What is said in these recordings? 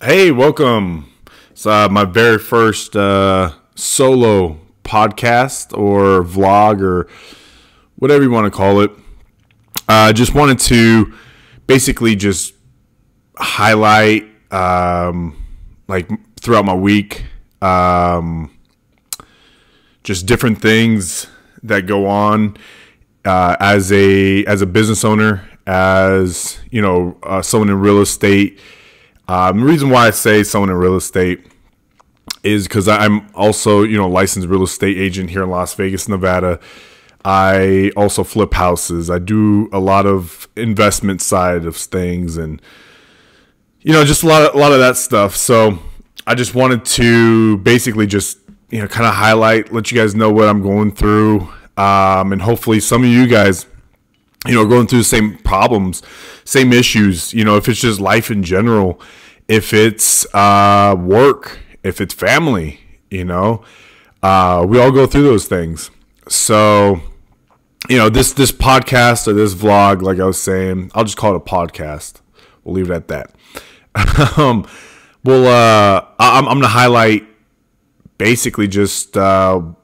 Hey, welcome. It's my very first solo podcast or vlog or whatever you want to call it. I just wanted to basically just highlight like throughout my week just different things that go on as a business owner, as someone in real estate. The reason why I say someone in real estate is because I'm also, licensed real estate agent here in Las Vegas, Nevada. I also flip houses. I do a lot of investment side of things and, just a lot of that stuff. So I just wanted to basically just, kind of highlight, let you guys know what I'm going through. And hopefully some of you guys, going through the same problems, same issues, if it's just life in general, if it's work, if it's family, we all go through those things. So, this podcast or this vlog, like I was saying, I'll just call it a podcast. We'll leave it at that. I'm going to highlight basically just, life's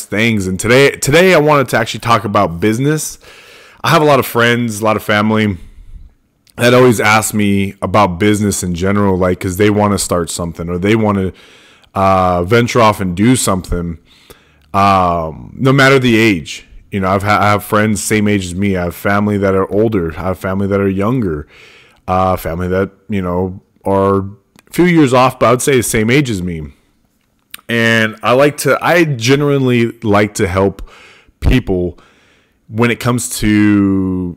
things. And today I wanted to actually talk about business. I have a lot of friends, a lot of family that always ask me about business in general, like, because they want to start something or they want to venture off and do something, no matter the age. I have friends same age as me. I have family that are older. I have family that are younger. Family that, are a few years off, but I would say the same age as me. And I genuinely like to help people when it comes to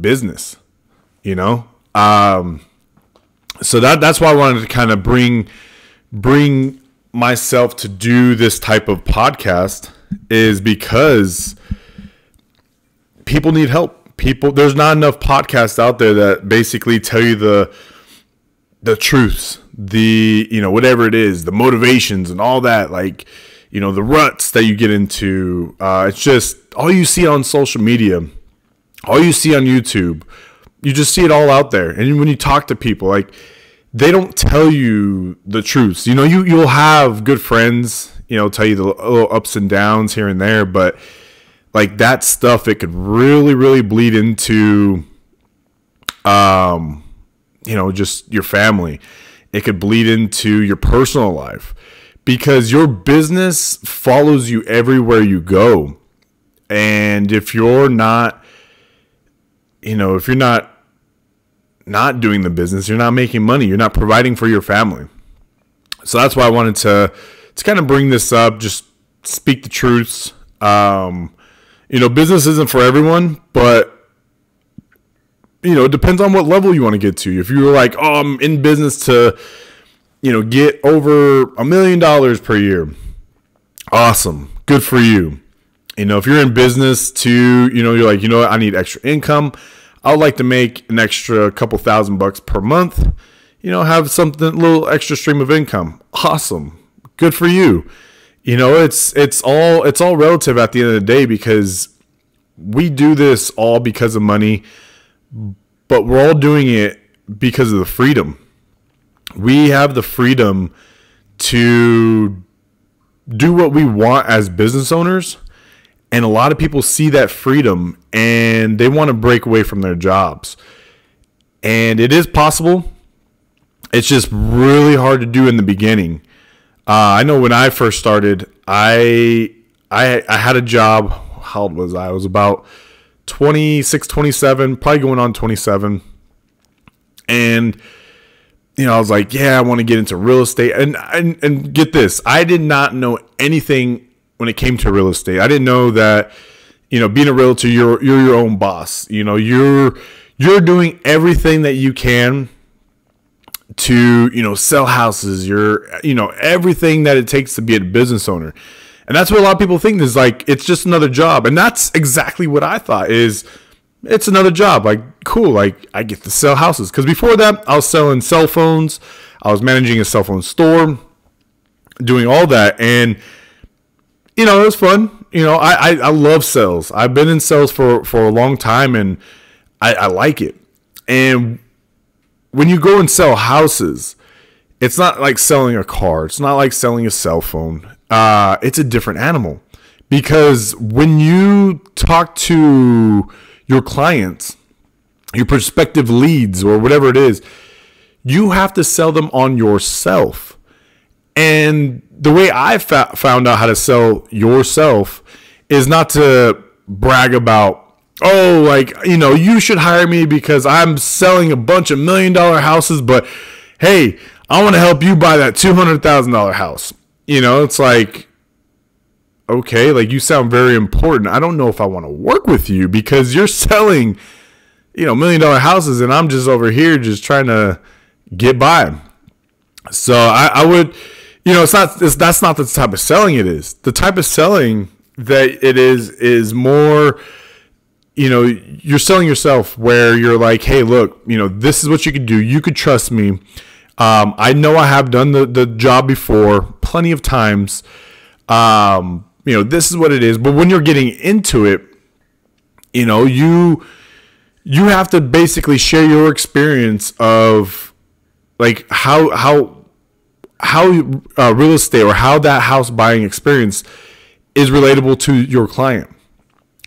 business, So that's why I wanted to kind of bring myself to do this type of podcast, is because people need help. There's not enough podcasts out there that basically tell you the truths, whatever it is, the motivations and all that, like, the ruts that you get into. It's just all you see on social media, all you see on YouTube. You just see it all out there. And when you talk to people, like, they don't tell you the truths. You'll have good friends, tell you the little ups and downs here and there, but like that stuff, it could really, really bleed into, just your family. It could bleed into your personal life, because your business follows you everywhere you go. And if you're not, not doing the business, you're not making money, you're not providing for your family. So that's why I wanted to kind of bring this up, just speak the truths. Business isn't for everyone, but it depends on what level you want to get to. If you're like, oh, I'm in business to, get over $1 million per year, awesome, good for you. If you're in business to, you're like, what, I need extra income. I would like to make an extra couple $1,000 per month, have something, a little extra stream of income. Awesome. Good for you. It's all relative at the end of the day, because we do this all because of money, but we're all doing it because of the freedom. We have the freedom to do what we want as business owners. And a lot of people see that freedom and they want to break away from their jobs. And it is possible. It's just really hard to do in the beginning. I know when I first started, I had a job. How old was I? I was about 26, 27, probably going on 27. And, I was like, yeah, I want to get into real estate. And get this, I did not know anything when it came to real estate. I didn't know that, being a realtor, you're your own boss. You're doing everything that you can to, sell houses. You're, everything that it takes to be a business owner. And that's what a lot of people think is like, it's just another job. And that's exactly what I thought is, it's another job. Like, cool. Like, I get to sell houses. Because before that, I was selling cell phones. I was managing a cell phone store, doing all that. And, it was fun. I love sales. I've been in sales for a long time, and I like it. And when you go and sell houses, it's not like selling a car. It's not like selling a cell phone. It's a different animal, because when you talk to your clients, your prospective leads or whatever it is, you have to sell them on yourself. And the way I found out how to sell yourself is not to brag about, oh, like, you know, you should hire me because I'm selling a bunch of $1 million houses, but hey, I want to help you buy that $200,000 house. You know, it's like, okay, like, you sound very important. I don't know if I want to work with you because you're selling, you know, $1 million houses, and I'm just over here just trying to get by. So I would, you know, that's not the type of selling it is. The type of selling that it is more, you know, you're selling yourself, where you're like, hey, look, you know, this is what you could do. You could trust me. I know I have done the job before plenty of times. You know, this is what it is. But when you're getting into it, you know, you have to basically share your experience of like how real estate, or how that house buying experience is relatable to your client.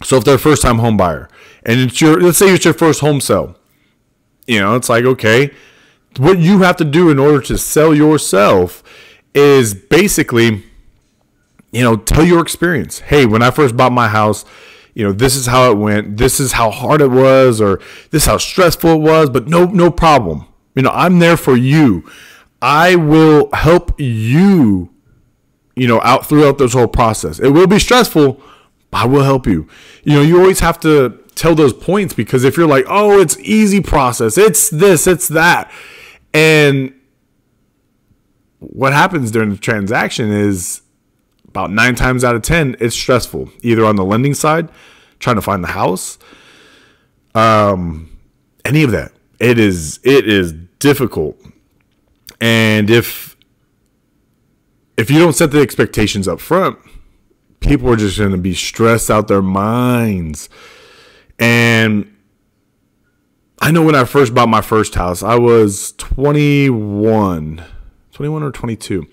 So if they're a first time home buyer and let's say it's your first home sale, you know, it's like, okay, what you have to do in order to sell yourself is basically, you know, tell your experience. Hey, when I first bought my house, you know, this is how it went. This is how hard it was, or this is how stressful it was, but no problem. You know, I'm there for you. I will help you, you know, out throughout this whole process. It will be stressful, but I will help you. You know, you always have to tell those points, because if you're like, oh, it's easy process, it's this, it's that. And what happens during the transaction is about 9 times out of 10, it's stressful, either on the lending side, trying to find the house, any of that. It is difficult. And if you don't set the expectations up front, people are just going to be stressed out their minds. And I know when I first bought my first house, I was 21 or 22.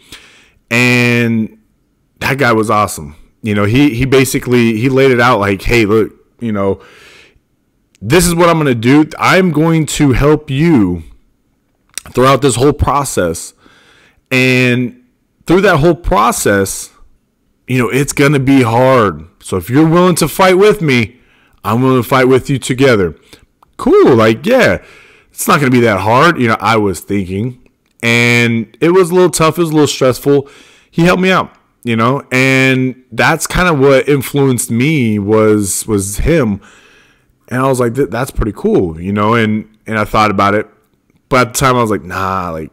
And that guy was awesome. You know, he basically laid it out like, hey, look, you know, this is what I'm going to do. I'm going to help you throughout this whole process. And through that whole process, you know, it's going to be hard. So if you're willing to fight with me, I'm willing to fight with you together. Cool. Like, yeah, it's not going to be that hard. You know, I was thinking, and it was a little tough. It was a little stressful. He helped me out, you know, and that's kind of what influenced me was him. And I was like, that's pretty cool, you know, and I thought about it. But at the time I was like, nah, like,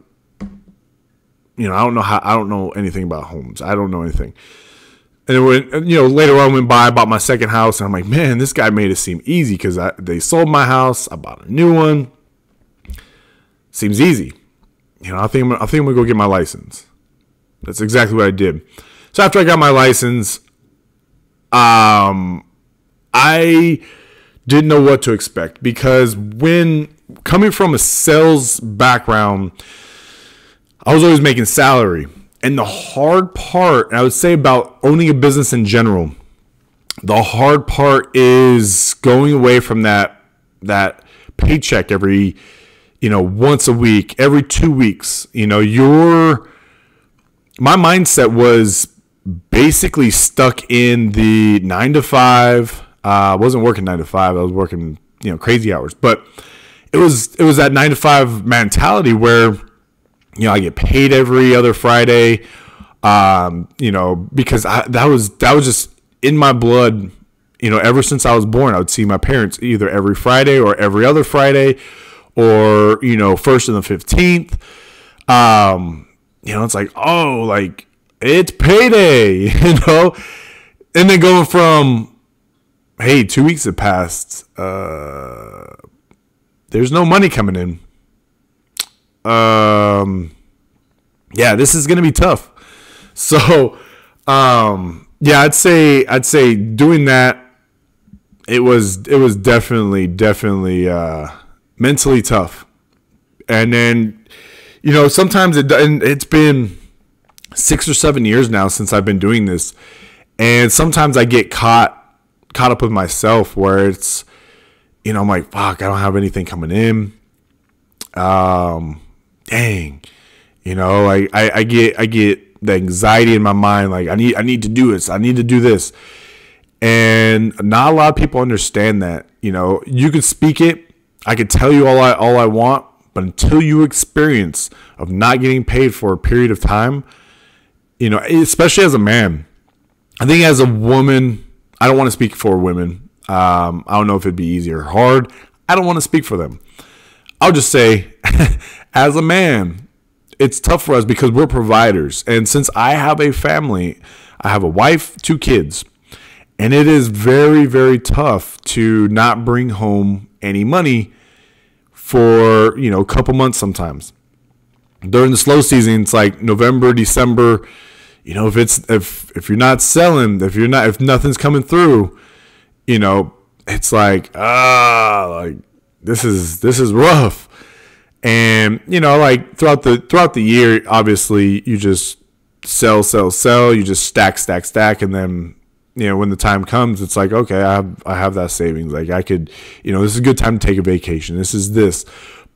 you know, I don't know anything about homes. I don't know anything. And when, you know, later on went by, I bought my second house, and I'm like, man, this guy made it seem easy, because they sold my house. I bought a new one. Seems easy. You know, I think I'm gonna go get my license. That's exactly what I did. So after I got my license, I didn't know what to expect, because when coming from a sales background, I was always making salary. And the hard part, and I would say about owning a business in general, the hard part is going away from that paycheck every, you know, once a week, every 2 weeks. You know, my mindset was basically stuck in the 9 to 5. I wasn't working 9 to 5. I was working, you know, crazy hours. But it was that 9 to 5 mentality where, you know, I get paid every other Friday, you know, because that was just in my blood. You know, ever since I was born, I would see my parents either every Friday or every other Friday, or, you know, 1st and the 15th. You know, it's like, oh, like, it's payday, you know, and then going from, hey, 2 weeks have passed, there's no money coming in. Yeah, this is gonna be tough. So, yeah, I'd say doing that, it was definitely mentally tough. And then, sometimes it's been 6 or 7 years now since I've been doing this. And sometimes I get caught up with myself where it's, I'm like, fuck, I don't have anything coming in. Dang, I get the anxiety in my mind. Like I need to do this. I need to do this. And not a lot of people understand that. You could speak it. I could tell you all I want, but until you experience of not getting paid for a period of time, especially as a man, I think as a woman, I don't want to speak for women. I don't know if it'd be easy or hard. I don't want to speak for them. I'll just say, as a man, it's tough for us because we're providers. And since I have a family, I have a wife, 2 kids, and it is very, very tough to not bring home any money for, a couple months sometimes. During the slow season, it's like November, December, if you're not selling, if nothing's coming through, it's like this is rough. And like throughout the year, obviously you just sell, you just stack, and then when the time comes, it's like, okay, I have that savings. Like I could, this is a good time to take a vacation.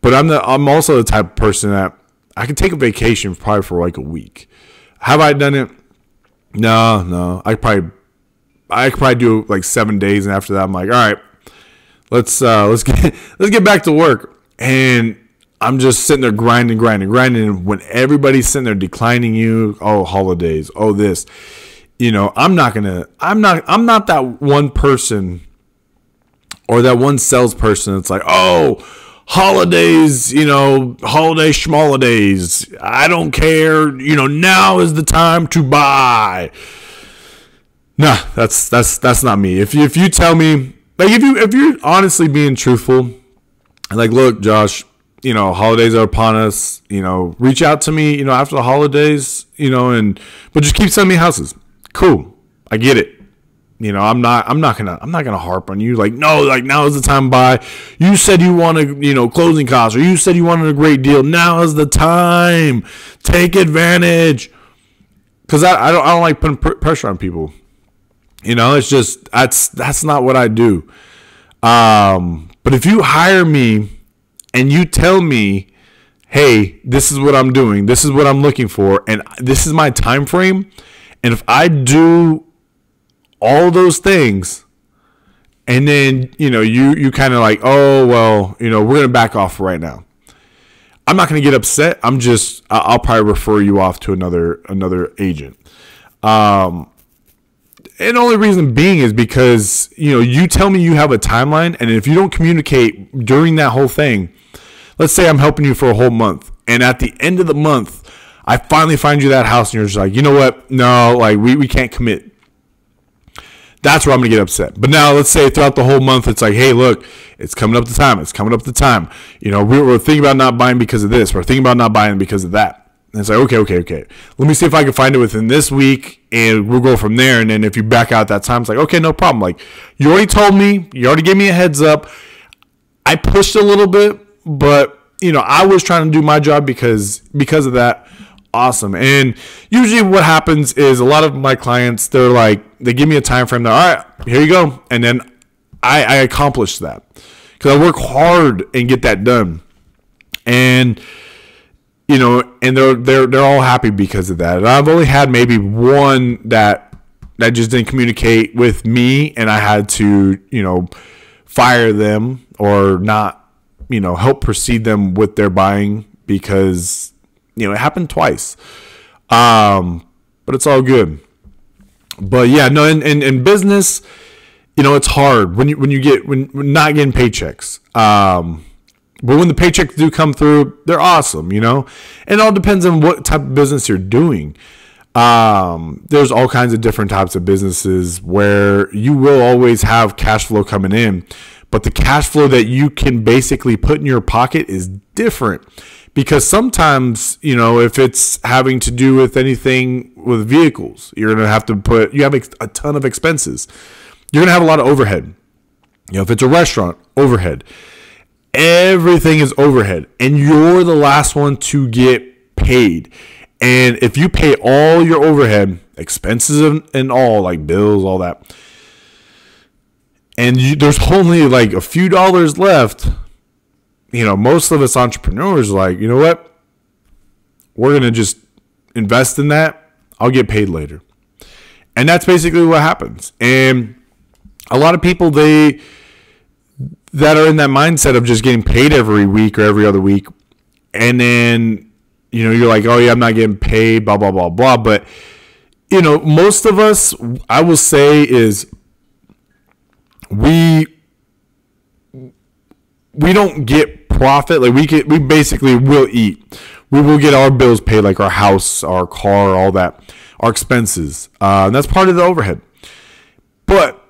But I'm also the type of person that I could take a vacation probably for like a week. Have I done it? No. I could probably do like 7 days, and after that, I'm like, all right, let's get back to work. And I'm just sitting there grinding. And when everybody's sitting there declining you, oh, holidays, oh, this, I'm not that one person or that one salesperson that's like, oh, holidays, holiday schmolidays. I don't care. Now is the time to buy. Nah, that's not me. If you tell me, like, if you're honestly being truthful, like, look, Josh, holidays are upon us. Reach out to me, after the holidays, but just keep sending me houses. Cool, I get it. I'm not gonna harp on you. Like, no, like now is the time to buy. You said you wanted, closing costs, or you said you wanted a great deal. Now is the time. Take advantage. Because I don't like putting pressure on people. It's just that's not what I do. But if you hire me and you tell me, hey, this is what I'm doing, this is what I'm looking for, and this is my time frame, and if I do all those things, and then you kind of like, oh well, we're gonna back off right now, I'm not gonna get upset. I'll probably refer you off to another agent. And the only reason being is because you tell me you have a timeline, and if you don't communicate during that whole thing, let's say I'm helping you for a whole month, and at the end of the month I finally find you that house, and you're just like, you know what, no, like we can't commit. That's where I'm going to get upset. But now let's say throughout the whole month, it's like, hey, look, it's coming up the time. We're thinking about not buying because of this. We're thinking about not buying because of that. And it's like, okay. Let me see if I can find it within this week, and we'll go from there. And then if you back out that time, it's like, okay, no problem. Like, you already told me. You already gave me a heads up. I pushed a little bit, but, I was trying to do my job because of that. Awesome. And usually what happens is a lot of my clients, they give me a time frame. They're, all right, here you go. And then I accomplish that because I work hard and get that done. And, and they're all happy because of that. And I've only had maybe one that just didn't communicate with me, and I had to, fire them or not, help proceed them with their buying because it happened twice. But it's all good. But yeah, no, in business, it's hard when when not getting paychecks. But when the paychecks do come through, they're awesome, and it all depends on what type of business you're doing. There's all kinds of different types of businesses where you will always have cash flow coming in, but the cash flow that you can basically put in your pocket is different. Because sometimes, if it's having to do with anything with vehicles, you're going to have to you have a ton of expenses. You're going to have a lot of overhead. If it's a restaurant, overhead. Everything is overhead, and you're the last one to get paid. And if you pay all your overhead, expenses and all, like bills, all that, and there's only like a few dollars left, most of us entrepreneurs are like, you know what? We're going to just invest in that. I'll get paid later. And that's basically what happens. And a lot of people, that are in that mindset of just getting paid every week or every other week, and then you're like, oh yeah, I'm not getting paid, blah blah blah blah. But most of us, I will say, is we don't get profit. Like we basically will eat. We will get our bills paid, like our house, our car, all that, our expenses. And that's part of the overhead. But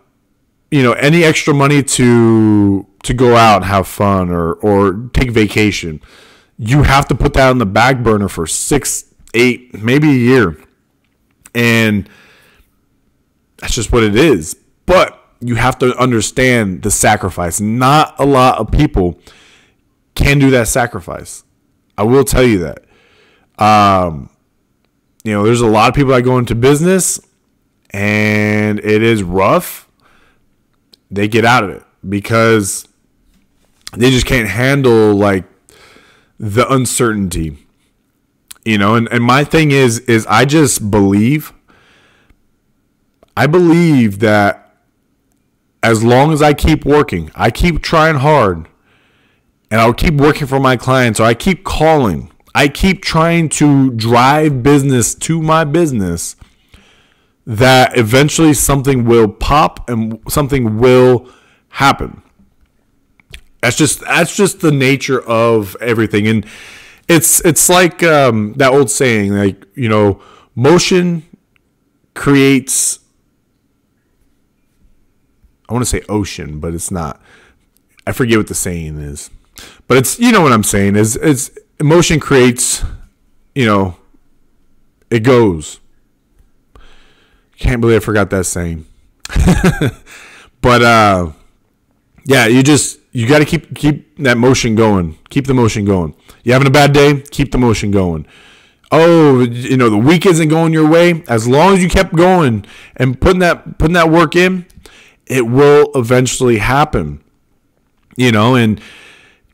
any extra money to go out and have fun or take vacation, you have to put that on the back burner for 6, 8, maybe a year. And that's just what it is. But you have to understand the sacrifice. Not a lot of people can do that sacrifice. I will tell you that. There's a lot of people that go into business and it is rough. They get out of it because they just can't handle like the uncertainty, and my thing is I just believe that as long as I keep working, I keep trying hard, and I'll keep working for my clients, or I keep calling, I keep trying to drive business to my business, that eventually something will pop and something will happen. That's just the nature of everything. And it's like that old saying, like, motion creates, I want to say ocean, but it's not. I forget what the saying is. But it's, what I'm saying is motion creates, it goes. Can't believe I forgot that saying. But yeah, you got to keep that motion going. Keep the motion going. You having a bad day? Keep the motion going. Oh, the week isn't going your way. As long as you kept going and putting that work in, it will eventually happen. And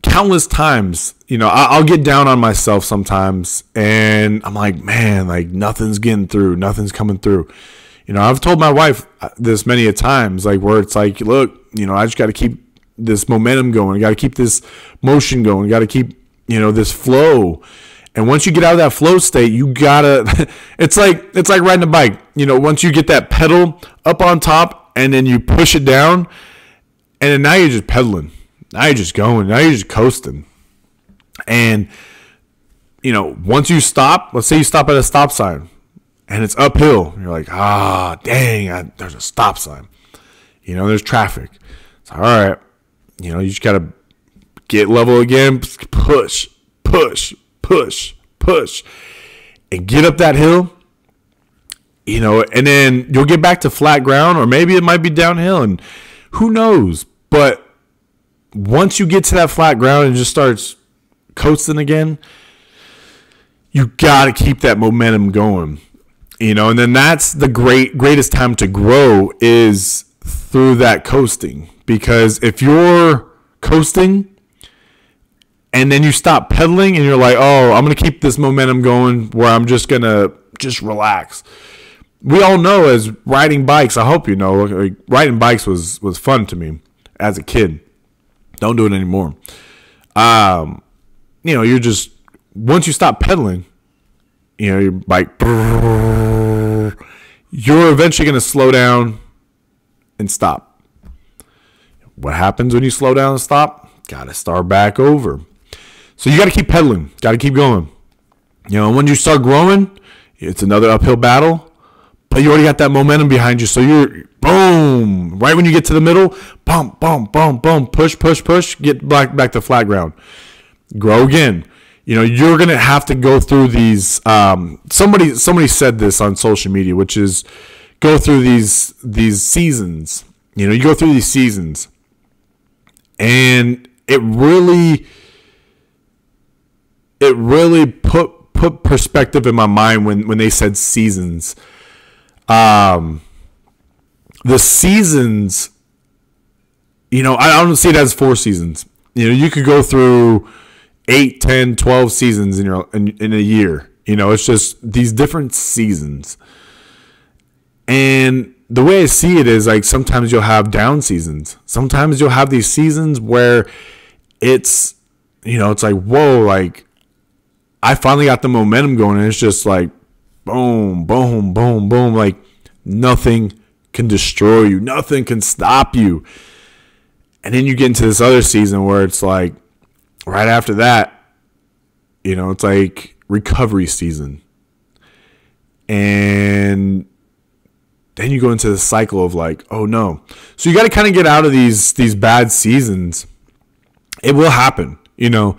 countless times, I'll get down on myself sometimes, and I'm like, man, like nothing's getting through, nothing's coming through. I've told my wife this many a times, like where it's like, look, I just got to keep this momentum going. I got to keep this motion going. Got to keep, this flow. And once you get out of that flow state, you gotta, it's like riding a bike. Once you get that pedal up on top and then you push it down, and then now you're just pedaling. Now you're just going. Now you're just coasting. And, once you stop, let's say you stop at a stop sign, and it's uphill. You're like, dang, there's a stop sign. There's traffic. It's all right. You just got to get level again, push, and get up that hill, and then you'll get back to flat ground, or maybe it might be downhill, and who knows. But once you get to that flat ground and just starts coasting again, you got to keep that momentum going. And then that's the greatest time to grow is through that coasting. Because if you're coasting and then you stop pedaling and you're like, oh, I'm going to keep this momentum going where I'm just going to just relax. We all know as riding bikes, I hope like riding bikes was fun to me as a kid. Don't do it anymore. You're just, once you stop pedaling, your bike, you're eventually going to slow down and stop. What happens when you slow down and stop? Got to start back over. So you got to keep pedaling. Got to keep going. When you start growing, it's another uphill battle, but you already got that momentum behind you. So you're, boom, right when you get to the middle, bump, push, get back to flat ground. Grow again. You're going to have to go through these, somebody said this on social media, which is go through these seasons. You go through these seasons, and it really put perspective in my mind when they said seasons. The seasons, you know, I don't see it as 4 seasons. You know, you could go through 8, 10, 12 seasons in a year. You know, it's just these different seasons. And the way I see it is like sometimes you'll have down seasons. Sometimes you'll have these seasons where it's, you know, it's like, whoa, like I finally got the momentum going, and it's just like boom, boom, boom, boom. Like nothing can destroy you. Nothing can stop you. And then you get into this other season where it's like right after that, you know, it's like recovery season. And then you go into the cycle of like, oh no. So you got to kind of get out of these bad seasons. It will happen, you know.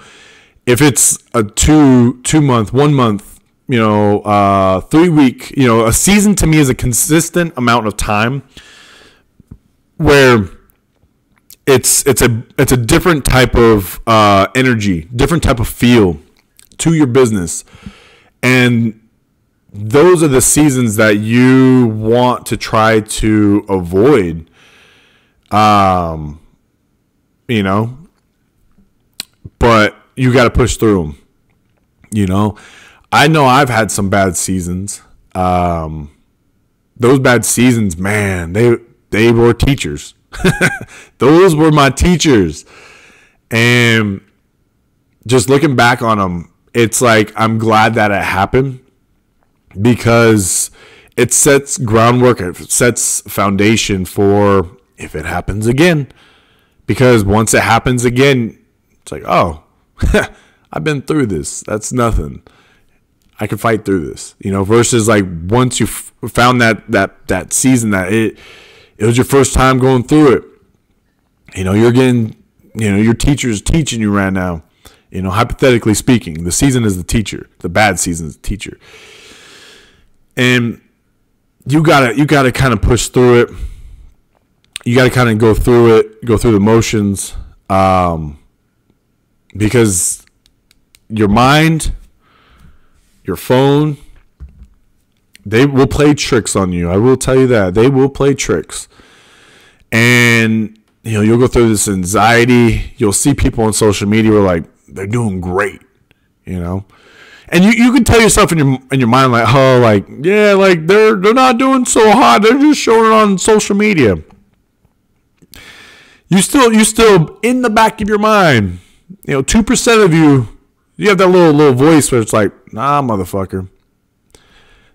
If it's a 2 month, 1 month, you know, 3 week, you know, a season to me is a consistent amount of time where it's a different type of energy, different type of feel to your business. And those are the seasons that you want to try to avoid, you know, but you got to push through them. You know, I know I've had some bad seasons. Those bad seasons, man, they were teachers. Those were my teachers. And just looking back on them, it's like I'm glad that it happened, because it sets groundwork, it sets foundation for if it happens again. Because once it happens again, it's like, oh, I've been through this. That's nothing. I can fight through this, you know, versus like once you found that season that it was your first time going through it, you know, you're getting, you know, your teacher's teaching you right now, you know, hypothetically speaking, the season is the teacher, the bad season is the teacher. And you gotta kind of push through it. You gotta kind of go through it, go through the motions, because your mind, your phone, they will play tricks on you. I will tell you that. They will play tricks. And, you know, you'll go through this anxiety. You'll see people on social media who are like, they're doing great, you know. And you can tell yourself in your mind, like, oh, like, yeah, like they're not doing so hot. They're just showing it on social media. You still in the back of your mind, you know, 2% of you have that little voice where it's like, nah, motherfucker.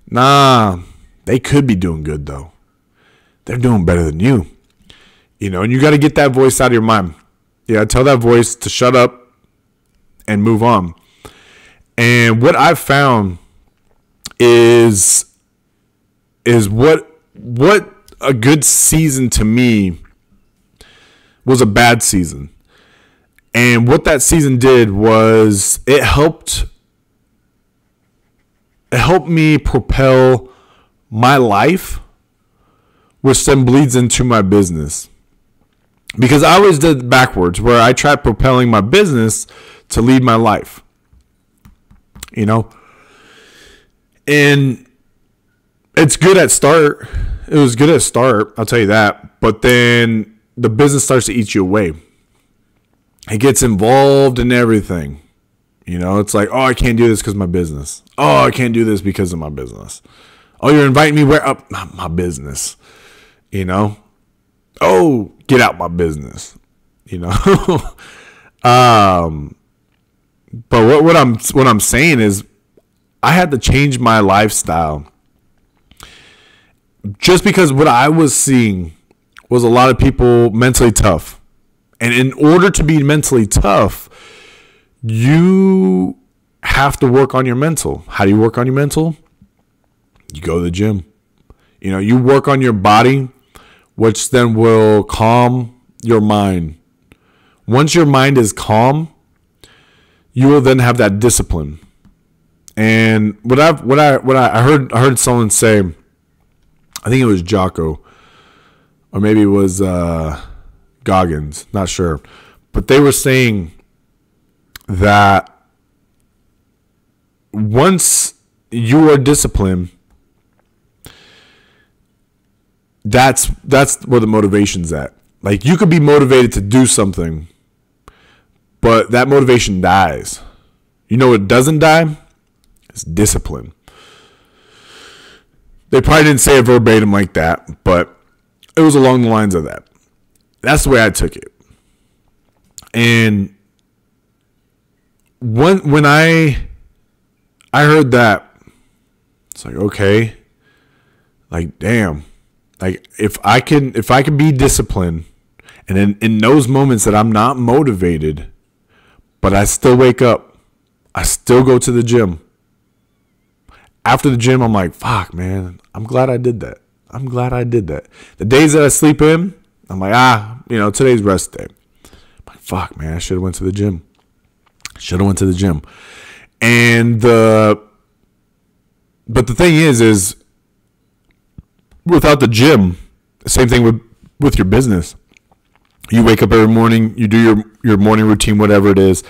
Nah, they could be doing good though. They're doing better than you. You know, and you got to get that voice out of your mind. Yeah, tell that voice to shut up and move on. And what I've found is what a good season to me was a bad season. And what that season did was it helped me propel my life, which then bleeds into my business. Because I always did backwards, where I tried propelling my business to lead my life. You know? And it's good at start. It was good at start, I'll tell you that. But then the business starts to eat you away. It gets involved in everything. You know, it's like, oh, I can't do this because of my business. Oh, I can't do this because of my business. Oh, you're inviting me where? Up my business. You know? Oh, get out my business. You know? But what I'm saying is I had to change my lifestyle just because what I was seeing was a lot of people mentally tough. And in order to be mentally tough, you have to work on your mental. How do you work on your mental? You go to the gym. You know, you work on your body, which then will calm your mind. Once your mind is calm, you will then have that discipline. And what I heard someone say, I think it was Jocko, or maybe it was Goggins, not sure. but they were saying that once you are disciplined, that's where the motivation's at. Like, you could be motivated to do something, but that motivation dies. You know what doesn't die? It's discipline. They probably didn't say it verbatim like that, but it was along the lines of that. That's the way I took it. And when I heard that, it's like, okay, like, damn, like, if I can be disciplined, and in those moments that I'm not motivated, but I still wake up, I still go to the gym. After the gym, I'm like, fuck, man, I'm glad I did that. I'm glad I did that. The days that I sleep in, I'm like, today's rest day. I'm like, fuck, man, I should have went to the gym. And but the thing is without the gym, same thing with your business. You wake up every morning, you do your morning routine, whatever it is.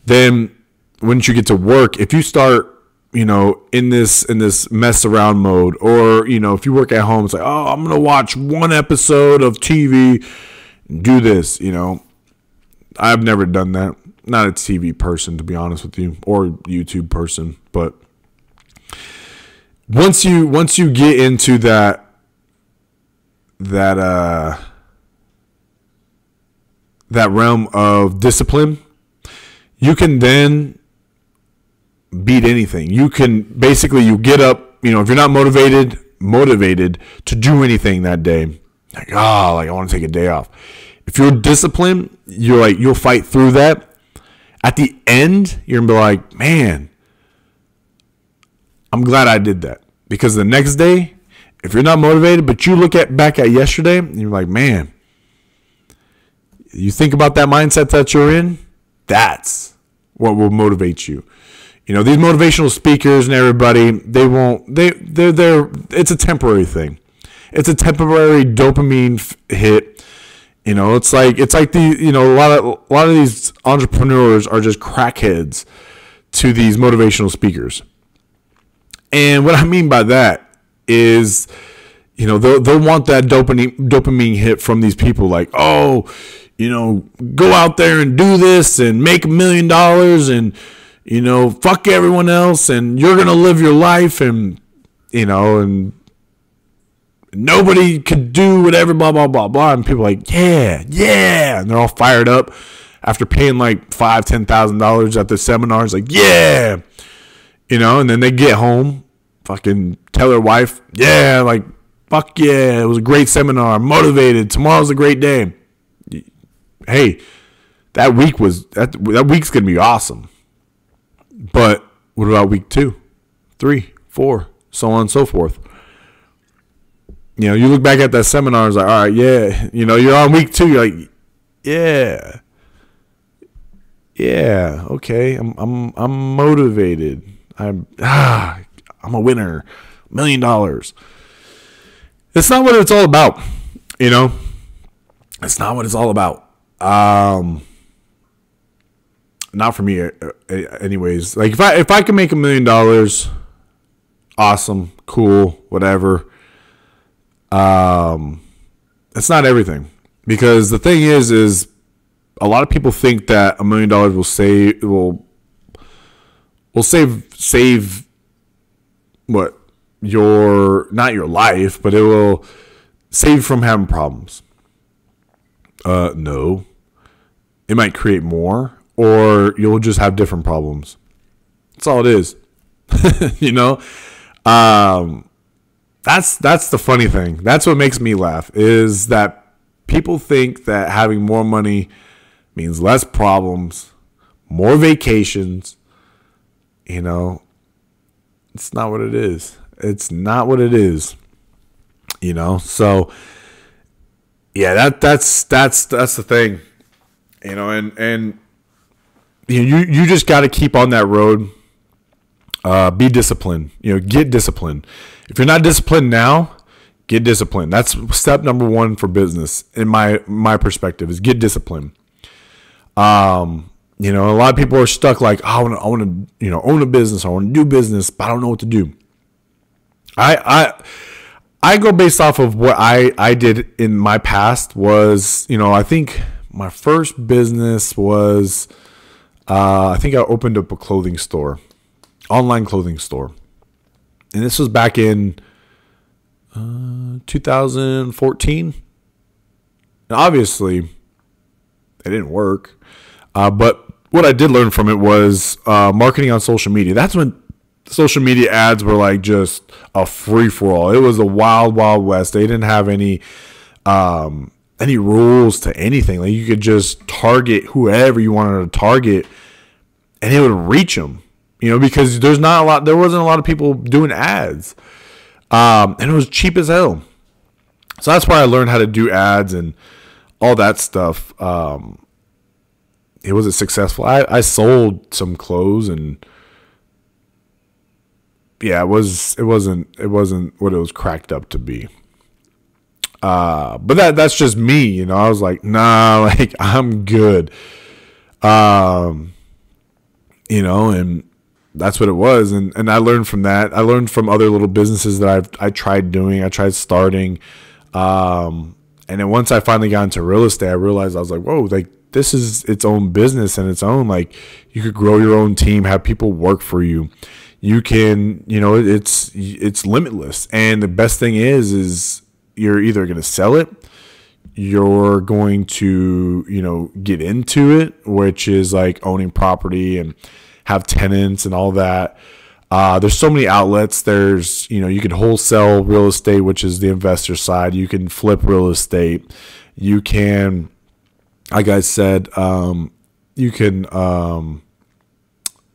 Then once you get to work, if you start, in this mess around mode, or, if you work at home, it's like, oh, I'm going to watch one episode of TV and do this, I've never done that. Not a TV person, to be honest with you, or YouTube person. But once you get into that realm of discipline, you can then beat anything. You get up, if you're not motivated to do anything that day, I want to take a day off. If you're disciplined, you'll fight through that. At the end, you're going to be like, man, I'm glad I did that. Because the next day, if you're not motivated, but you look back at yesterday, and you're like, man, you think about that mindset that you're in, that's what will motivate you. These motivational speakers and everybody, it's a temporary thing. It's a temporary dopamine hit. It's like a lot of these entrepreneurs are just crackheads to these motivational speakers. And what I mean by that is, they'll want that dopamine hit from these people, like, oh, go out there and do this and make $1 million and, fuck everyone else, and you're going to live your life, and, and nobody could do whatever, blah, blah, blah, blah. And people are like, yeah. And they're all fired up after paying like $5,000, $10,000 at the seminars, like, yeah. And then they get home, fucking tell their wife, yeah, like, fuck yeah, it was a great seminar, I'm motivated, tomorrow's a great day. Hey, that week's going to be awesome. But what about week 2, 3, 4, so on and so forth? You look back at that seminar, it's like, all right, yeah. You're on week 2, you're like, yeah, okay, I'm motivated. I'm a winner, $1 million. It's not what it's all about, It's not what it's all about. Not for me, anyways. Like, if I can make $1 million, awesome, cool, whatever. It's not everything, because the thing is a lot of people think that $1 million will save what, not your life, but it will save you from having problems. No, it might create more, or you'll just have different problems. That's all it is. That's the funny thing. That's what makes me laugh, is that people think that having more money means less problems, more vacations. It's not what it is. It's not what it is. So yeah, that's the thing. And you just got to keep on that road. Be disciplined. Get disciplined. If you're not disciplined now, get disciplined. That's step number 1 for business, in my perspective, is get disciplined. A lot of people are stuck like, oh, I want to, own a business. I want to do business, but I don't know what to do. I go based off of what I did in my past was, I think my first business was, I think I opened up a clothing store, online clothing store. And this was back in 2014. And obviously, it didn't work. But what I did learn from it was marketing on social media. That's when social media ads were like just a free-for-all. It was a wild, wild west. They didn't have any rules to anything. Like, you could just target whoever you wanted to target, and it would reach them. Because there wasn't a lot of people doing ads, and it was cheap as hell. So that's why I learned how to do ads and all that stuff. It wasn't successful. I sold some clothes, and yeah, it wasn't what it was cracked up to be. But that's just me, I was like, nah, like, I'm good. And that's what it was. And I learned from that. I learned from other little businesses that I tried doing. I tried starting. And then once I finally got into real estate, I realized I was like, whoa, like, this is its own business and its own, like, you could grow your own team, have people work for you. You can, it's limitless. And the best thing is you're either going to sell it, you're going to, get into it, which is like owning property and have tenants and all that. There's so many outlets. There's, you can wholesale real estate, which is the investor side. You can flip real estate. You can, like I said, you can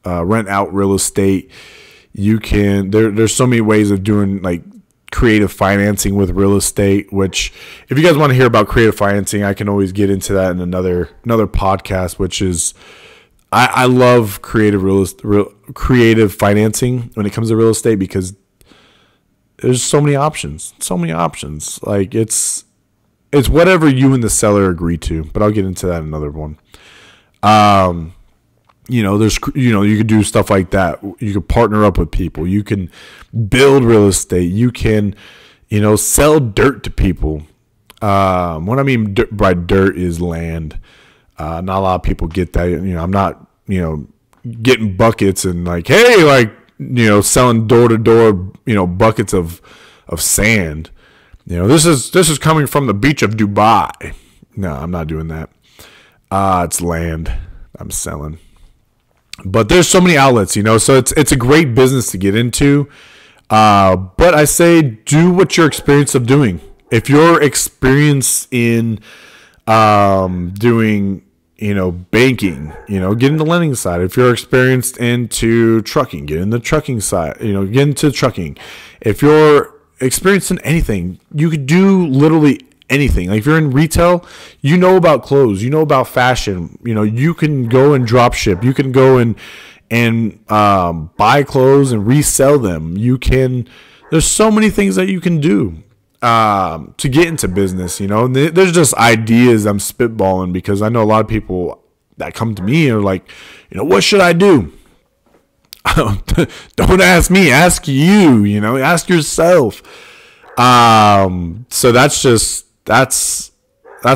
rent out real estate. You can, there's so many ways of doing like creative financing with real estate, which if you guys want to hear about creative financing, I can always get into that in another podcast, which is, I love creative financing when it comes to real estate, because there's so many options. Like, it's whatever you and the seller agree to, but I'll get into that in another one. There's, you could do stuff like that. You could partner up with people. You can build real estate. You can, sell dirt to people. What I mean by dirt is land. Not a lot of people get that. I'm not, getting buckets and like, hey, like, selling door to door, buckets of sand. This is coming from the beach of Dubai. No, I'm not doing that. It's land I'm selling. But there's so many outlets, so it's a great business to get into. But I say do what you're experienced of doing. If you're experienced in doing, banking, get in the lending side. If you're experienced into trucking, get in the trucking side, get into trucking. If you're experienced in anything, you could do literally anything. Like, if you're in retail, about clothes, about fashion, you can go and drop ship. You can go and buy clothes and resell them. There's so many things that you can do to get into business, There's just ideas I'm spitballing, because I know a lot of people that come to me and are like, what should I do? Don't ask me, ask you, ask yourself. So that's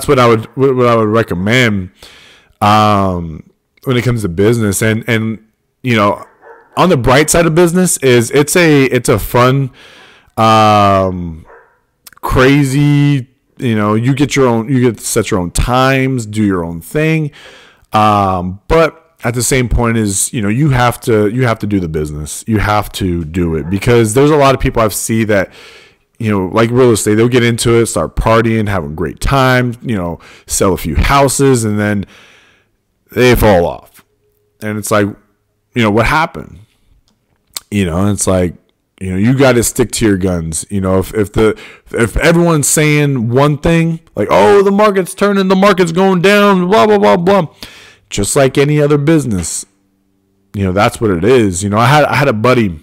what I would recommend when it comes to business. And on the bright side of business is it's a fun, crazy, you get to set your own times, do your own thing. But at the same point is, you have to do the business. You have to do it, because there's a lot of people I've seen that, like real estate, they'll get into it, start partying, having a great time, sell a few houses, and then they fall off. And it's like, what happened? And it's like, you got to stick to your guns. If everyone's saying one thing, like, oh, the market's turning, the market's going down, blah, blah, blah, blah. Just like any other business, that's what it is. I had a buddy,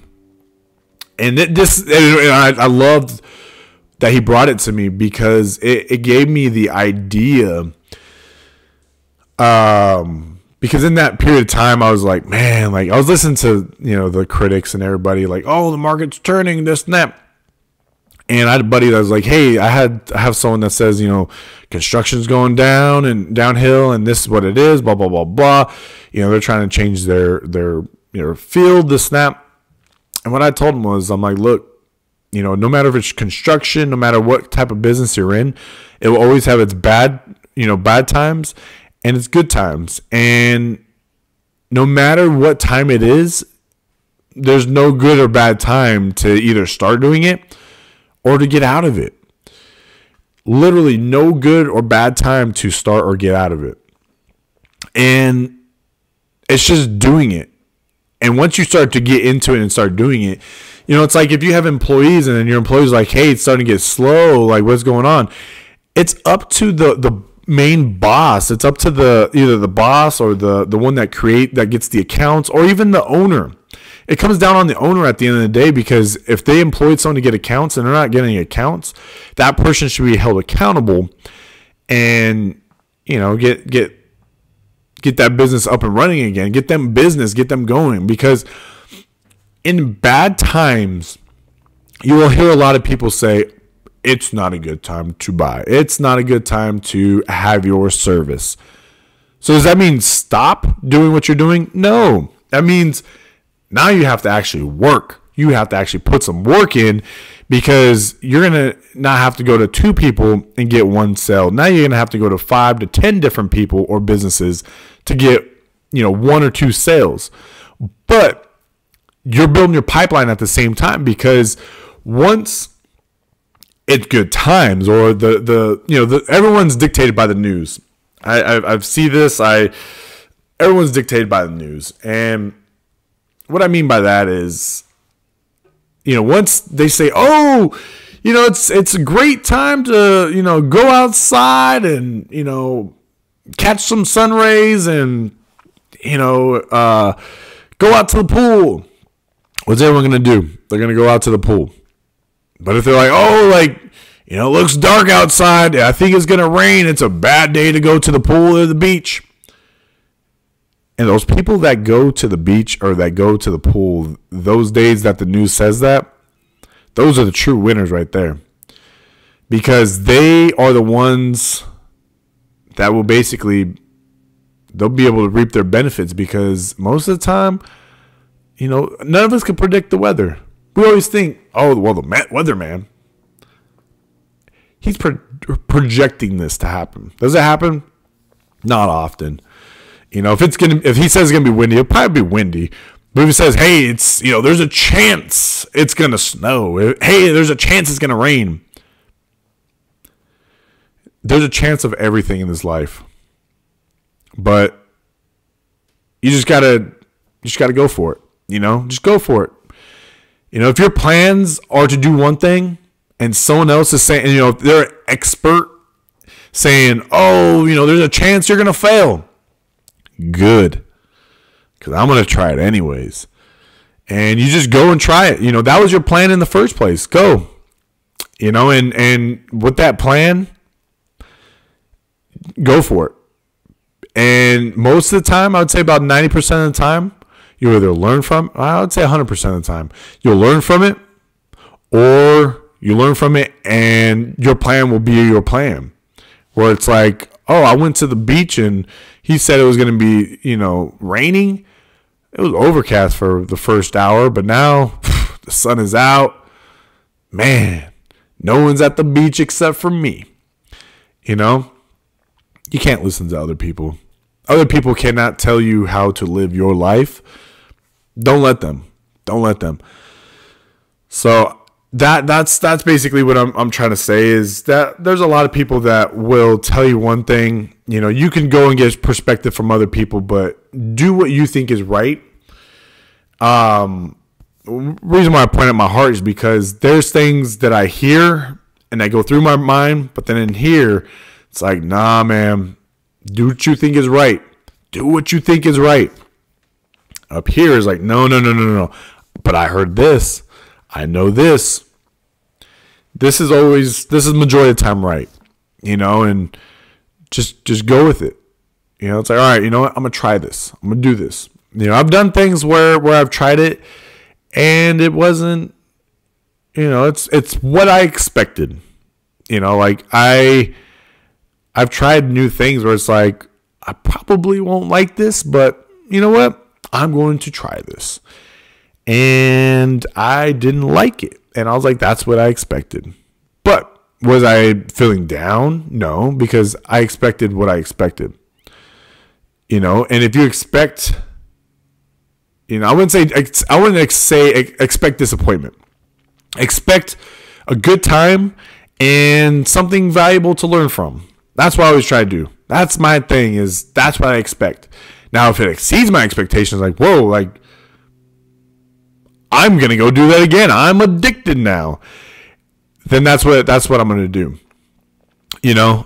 and I loved that he brought it to me, because it gave me the idea Because in that period of time, I was like, man, like I was listening to, the critics and everybody like, oh, the market's turning, this and that. And I had a buddy that was like, hey, I have someone that says, construction's going down and downhill and this is what it is, blah, blah, blah, blah. They're trying to change their field, this and that. And what I told him was, I'm like, look, no matter if it's construction, no matter what type of business you're in, it will always have its bad times and its good times. And no matter what time it is, there's no good or bad time to either start doing it or to get out of it. Literally no good or bad time to start or get out of it. And it's just doing it. And once you start to get into it and start doing it, it's like if you have employees and then your employees are like, hey, it's starting to get slow, like what's going on? It's up to the main boss. It's up to either the boss or the one that gets the accounts, or even the owner. It comes down on the owner at the end of the day, because if they employed someone to get accounts and they're not getting accounts, that person should be held accountable and, get that business up and running again, get them going. Because in bad times, you will hear a lot of people say, it's not a good time to buy. It's not a good time to have your service. So does that mean stop doing what you're doing? No. That means now you have to actually work. You have to actually put some work in, because you're going to not have to go to 2 people and get 1 sale. Now you're going to have to go to 5 to 10 different people or businesses to get, 1 or 2 sales. But you're building your pipeline at the same time, because once it's good times, or everyone's dictated by the news. I see this. Everyone's dictated by the news. And what I mean by that is, once they say, oh, it's a great time to, go outside and, catch some sun rays and, go out to the pool. What's everyone going to do? They're going to go out to the pool. But if they're like, oh, it looks dark outside, I think it's going to rain, it's a bad day to go to the pool or the beach. And those people that go to the beach or that go to the pool, those days that the news says that, those are the true winners right there. Because they are the ones that will basically, they'll be able to reap their benefits, because most of the time, none of us can predict the weather. We always think, oh, well, the weatherman, he's projecting this to happen. Does it happen? Not often. If he says it's gonna be windy, it'll probably be windy. But if he says, hey, it's there's a chance it's gonna snow. Hey, there's a chance it's gonna rain. There's a chance of everything in this life. But you just gotta go for it. Just go for it. If your plans are to do one thing and someone else is saying, if they're an expert saying, oh, there's a chance you're gonna fail. Good, because I'm going to try it anyways. And you just go and try it. That was your plan in the first place. Go. And with that plan, go for it. And most of the time, I would say about 90% of the time, you either learn from, I would say 100% of the time, you'll learn from it, or you learn from it and your plan will be your plan. Where it's like, oh, I went to the beach and he said it was going to be, raining. It was overcast for the first hour, but now the sun is out. Man, no one's at the beach except for me. You can't listen to other people. Other people cannot tell you how to live your life. Don't let them. Don't let them. So that's basically what I'm trying to say, is that there's a lot of people that will tell you one thing. You can go and get perspective from other people, but do what you think is right. Reason why I point at my heart is because there's things that I hear and that go through my mind, but then in here, it's like, nah, man, do what you think is right. Do what you think is right. Up here is like, no. But I heard this. I know this. This is majority of the time right. And just go with it. You know, it's like, all right, you know what? I'm going to try this. I'm going to do this. You know, I've done things where I've tried it and it wasn't, you know, it's what I expected. You know, like I've tried new things where it's like, I probably won't like this, but you know what? I'm going to try this. And I didn't like it. And I was like, that's what I expected. But was I feeling down? No, because I expected what I expected. You know, and if you expect, you know, I wouldn't say expect disappointment. Expect a good time and something valuable to learn from. That's what I always try to do. That's my thing, is that's what I expect. Now, if it exceeds my expectations, like, whoa, like, I'm going to go do that again. I'm addicted now. Then that's what I'm going to do. You know,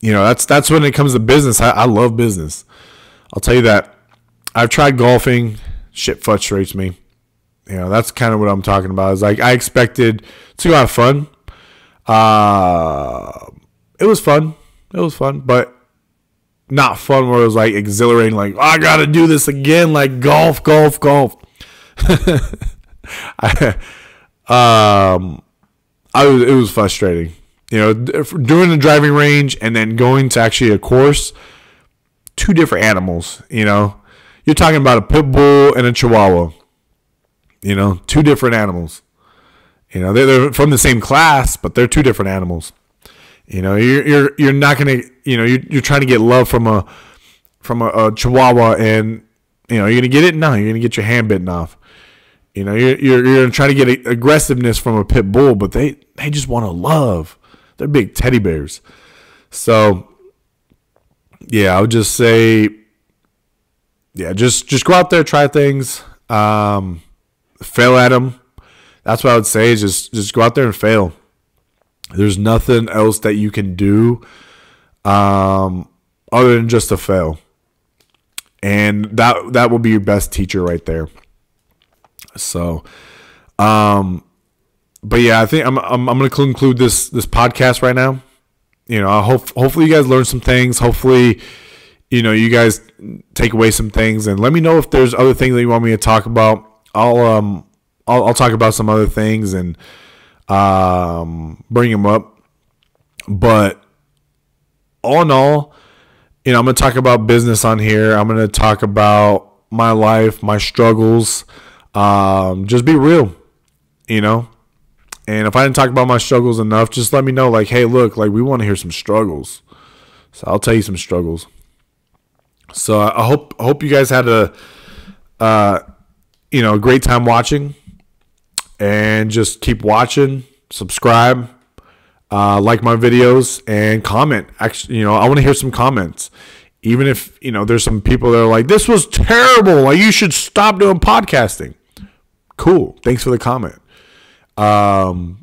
that's when it comes to business. I love business. I'll tell you that. I've tried golfing. Shit frustrates me. You know, that's kind of what I'm talking about. Is like, I expected to have fun. It was fun, but not fun where it was like exhilarating, like, oh, I gotta do this again, like golf. It was frustrating, you know, doing the driving range and then going to actually a course. Two different animals, you know. You're talking about a pit bull and a chihuahua, you know, two different animals. You know, they're from the same class, but they're two different animals. You know, you're not gonna, you know, you're trying to get love from a chihuahua, and you know, you're gonna get it. No, you're gonna get your hand bitten off. You know, you're gonna try to get aggressiveness from a pit bull, but they just want to love. They're big teddy bears. So yeah, I would just say, yeah, just go out there, try things, fail at them. That's what I would say, is just go out there and fail. There's nothing else that you can do other than just to fail. And that will be your best teacher right there. So, but yeah, I think I'm going to conclude this podcast right now. You know, hopefully you guys learn some things. Hopefully, you know, you guys take away some things, and let me know if there's other things that you want me to talk about. I'll talk about some other things and bring them up. But all in all, you know, I'm going to talk about business on here. I'm going to talk about my life, my struggles. Just be real, you know. And if I didn't talk about my struggles enough, just let me know. Like, hey, look, like, we want to hear some struggles. So I'll tell you some struggles. So I hope you guys had a great time watching. And just keep watching, subscribe, like my videos, and comment. Actually, you know, I want to hear some comments. Even if, you know, there's some people that are like, this was terrible, like, you should stop doing podcasting. Cool. Thanks for the comment. You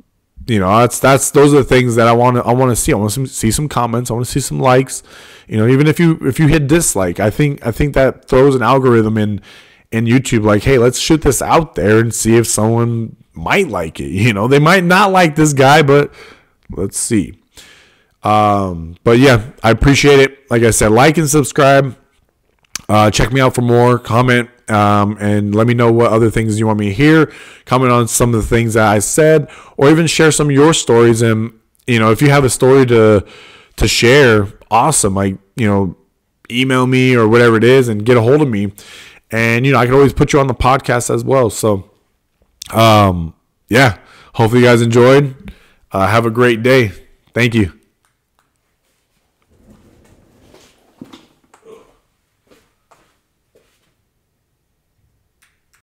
know, those are the things that I want to see. I want to see some comments. I want to see some likes. You know, even if you hit dislike, I think that throws an algorithm in YouTube, like, hey, let's shoot this out there and see if someone might like it. You know, they might not like this guy, but let's see. But yeah, I appreciate it. Like I said, like and subscribe. Check me out for more. Comment, and let me know what other things you want me to hear. Comment on some of the things that I said, or even share some of your stories. And, you know, if you have a story to share, awesome. Like, you know, email me or whatever it is and get a hold of me. And, you know, I can always put you on the podcast as well. So, yeah, hopefully you guys enjoyed. Have a great day. Thank you.